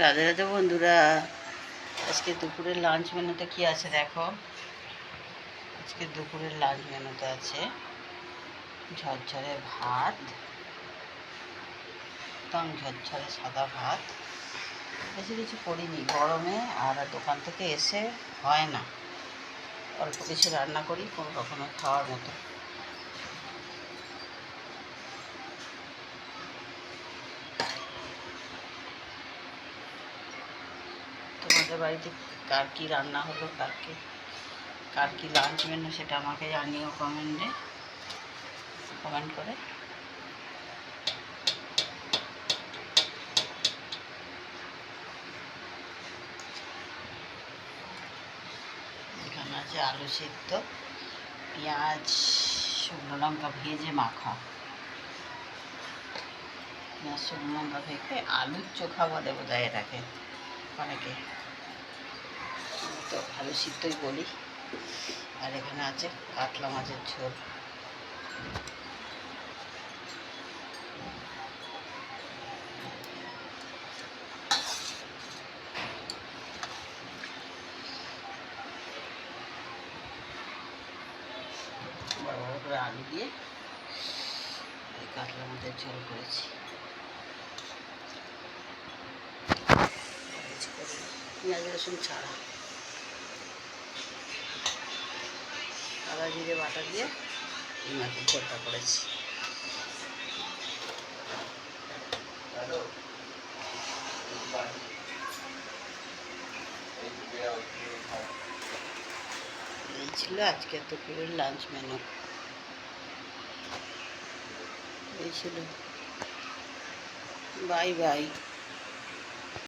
রাধে রাধে বন্ধুরা, আজকে দুপুরের লাঞ্চ মেনুতে কি আছে দেখো। আজকে দুপুরের লাঞ্চ মেনুতে আছে ঝরঝরে ভাত, একদম ঝরঝরে সাদা ভাত। বেশি কিছু করিনি, গরমে আর দোকান থেকে এসে হয় না, অল্প কিছু রান্না করি কোনো রকমের খাওয়ার মতো। তোমাদের বাড়িতে কার কী রান্না হলো, কার কী লাঞ্চ মেনু সেটা আমাকে জানিও কমেন্ট করে। এখানে আছে আলু সিদ্ধ, পেঁয়াজ শুকনো লঙ্কা ভেজে মাখা, পেঁয়াজ শুকনো লঙ্কা ভেজে আলুর চোখা বলে বোধহয় এটাকে অনেকে, তো আলু সিদ্ধই বলি। আর এখানে আছে কাতলা মাছের ঝোল। বড় বড় করে আলু দিয়ে এই কাতলা মাছের ঝোল করেছি। পেঁয়াজ রসুন ছাড়া আদা জিরে বাটা দিয়ে এই মাছের ঝোলটা করেছি। এই ছিল আজকে দুপুরের লাঞ্চ মেনু। এই ছিল। Bye bye.